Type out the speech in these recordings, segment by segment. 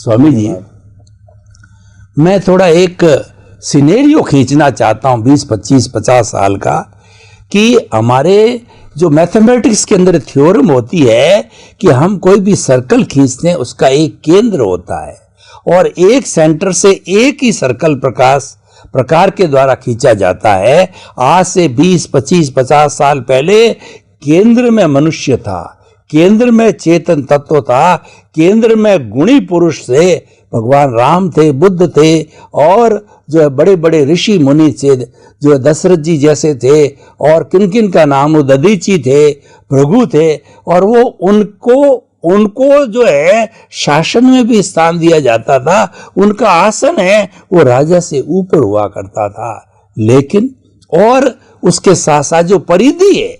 स्वामी जी, मैं थोड़ा एक सिनेरियो खींचना चाहता हूं 20, 25, 50 साल का, कि हमारे जो मैथमेटिक्स के अंदर थ्योरम होती है कि हम कोई भी सर्कल खींचते हैं उसका एक केंद्र होता है और एक सेंटर से एक ही सर्कल प्रकार के द्वारा खींचा जाता है। आज से 20, 25, 50 साल पहले केंद्र में मनुष्य था, केंद्र में चेतन तत्व था, केंद्र में गुणी पुरुष थे, भगवान राम थे, बुद्ध थे, और जो बड़े बड़े ऋषि मुनि थे, जो दशरथ जी जैसे थे, और किन किन का नाम, दधीची थे, भृगु थे, और वो उनको जो है शासन में भी स्थान दिया जाता था। उनका आसन है वो राजा से ऊपर हुआ करता था। लेकिन और उसके साथ साथ जो परिधि है,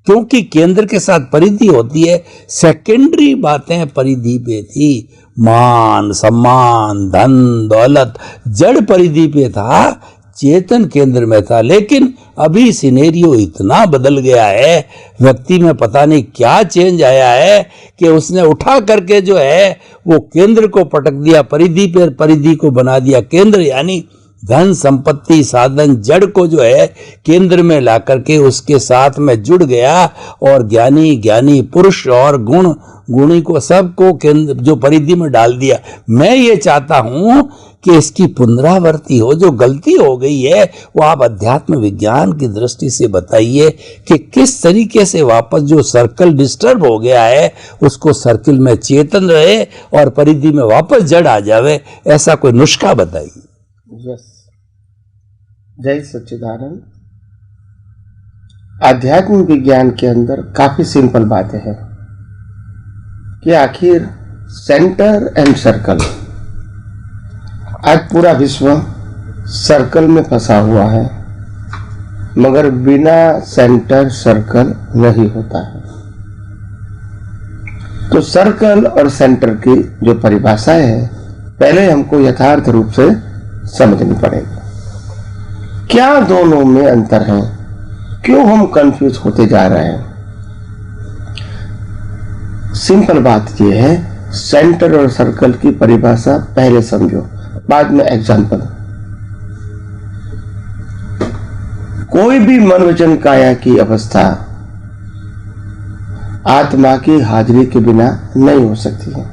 क्योंकि केंद्र के साथ परिधि होती है, सेकेंडरी बातें परिधि पे थी, मान सम्मान धन दौलत जड़ परिधि पे था, चेतन केंद्र में था। लेकिन अभी सिनेरियो इतना बदल गया है, व्यक्ति में पता नहीं क्या चेंज आया है कि उसने उठा करके जो है वो केंद्र को पटक दिया परिधि पे, परिधि को बना दिया केंद्र, यानी धन संपत्ति साधन जड़ को जो है केंद्र में ला करके उसके साथ में जुड़ गया, और ज्ञानी पुरुष और गुणी को सबको केंद्र जो परिधि में डाल दिया। मैं ये चाहता हूं कि इसकी पुनरावृत्ति हो, जो गलती हो गई है वो आप अध्यात्म विज्ञान की दृष्टि से बताइए कि किस तरीके से वापस जो सर्कल डिस्टर्ब हो गया है उसको सर्किल में चेतन रहे और परिधि में वापस जड़ आ जावे, ऐसा कोई नुस्खा बताइए। यस, जय सच्चिदानंद। आध्यात्म विज्ञान के अंदर काफी सिंपल बातें हैं कि आखिर सेंटर एंड सर्कल, आज पूरा विश्व सर्कल में फंसा हुआ है, मगर बिना सेंटर सर्कल नहीं होता है। तो सर्कल और सेंटर की जो परिभाषा है पहले हमको यथार्थ रूप से समझनी पड़ेगी। क्या दोनों में अंतर है, क्यों हम कंफ्यूज होते जा रहे हैं? सिंपल बात यह है, सेंटर और सर्कल की परिभाषा पहले समझो, बाद में एग्जाम्पल। कोई भी मनोवचन काया की अवस्था आत्मा की हाजिरी के बिना नहीं हो सकती है।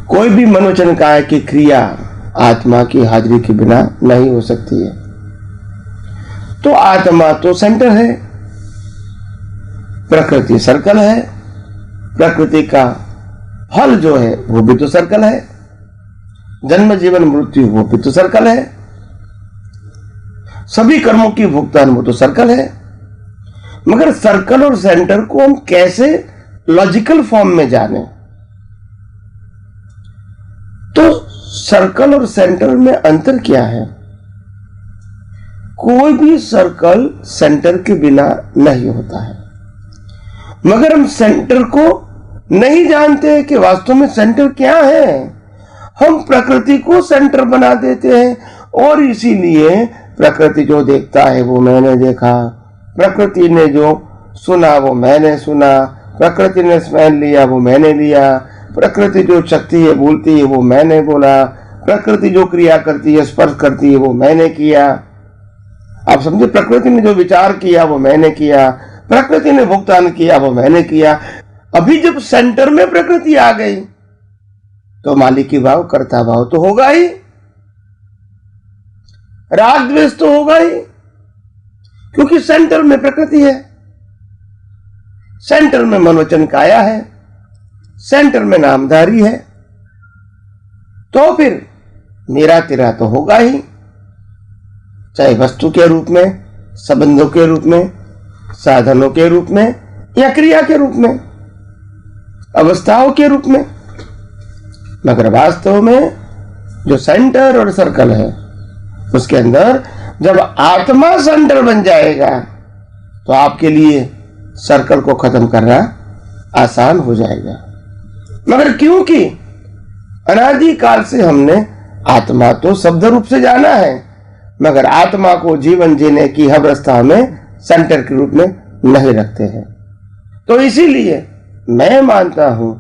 कोई भी मनोवचन काया की क्रिया आत्मा की हाजिरी के बिना नहीं हो सकती है। तो आत्मा तो सेंटर है, प्रकृति सर्कल है, प्रकृति का फल जो है वो भी तो सर्कल है, जन्म जीवन मृत्यु वो भी तो सर्कल है, सभी कर्मों की भुगतान वो तो सर्कल है। मगर सर्कल और सेंटर को हम कैसे लॉजिकल फॉर्म में जाने? तो सर्कल और सेंटर में अंतर क्या है? कोई भी सर्कल सेंटर के बिना नहीं होता है, मगर हम सेंटर को नहीं जानते कि वास्तव में सेंटर क्या है। हम प्रकृति को सेंटर बना देते हैं, और इसीलिए प्रकृति जो देखता है वो मैंने देखा, प्रकृति ने जो सुना वो मैंने सुना, प्रकृति ने स्मेल लिया वो मैंने लिया, प्रकृति जो शक्ति है बोलती है वो मैंने बोला, प्रकृति जो क्रिया करती है स्पर्श करती है वो मैंने किया। आप समझे, प्रकृति ने जो विचार किया वो मैंने किया, प्रकृति ने भुगतान किया वो मैंने किया। अभी जब सेंटर में प्रकृति आ गई तो मालिकी भाव कर्ता भाव तो होगा ही, राग द्वेष तो होगा ही, क्योंकि सेंटर में प्रकृति है, सेंटर में मनोवचन काया है, सेंटर में नामधारी है। तो फिर मेरा तेरा तो होगा ही, चाहे वस्तु के रूप में, संबंधों के रूप में, साधनों के रूप में, या क्रिया के रूप में, अवस्थाओं के रूप में। मगर वास्तव में जो सेंटर और सर्कल है उसके अंदर जब आत्मा सेंटर बन जाएगा तो आपके लिए सर्कल को खत्म करना आसान हो जाएगा। मगर क्योंकि अनादिकाल से हमने आत्मा तो शब्द रूप से जाना है, मगर आत्मा को जीवन जीने की हर अवस्था में सेंटर के रूप में नहीं रखते हैं। तो इसीलिए मैं मानता हूं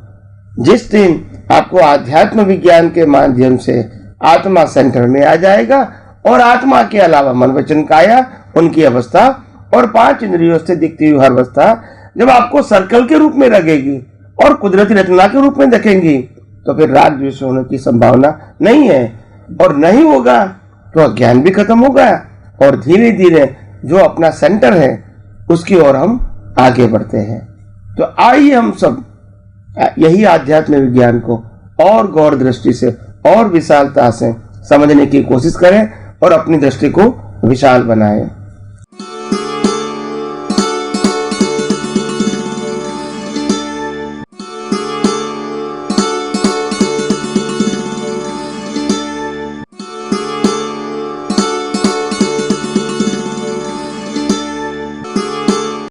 जिस दिन आपको आध्यात्म विज्ञान के माध्यम से आत्मा सेंटर में आ जाएगा और आत्मा के अलावा मन वचन काया, उनकी अवस्था और 5 इंद्रियों से दिखती हुई हर अवस्था जब आपको सर्कल के रूप में लगेगी और कुदरती रचना के रूप में देखेंगी तो फिर राग द्वेष होने की संभावना नहीं है, और नहीं होगा तो अज्ञान भी खत्म होगा और धीरे धीरे जो अपना सेंटर है उसकी ओर हम आगे बढ़ते हैं। तो आइए हम सब यही आध्यात्म विज्ञान को और गौर दृष्टि से और विशालता से समझने की कोशिश करें और अपनी दृष्टि को विशाल बनाएं।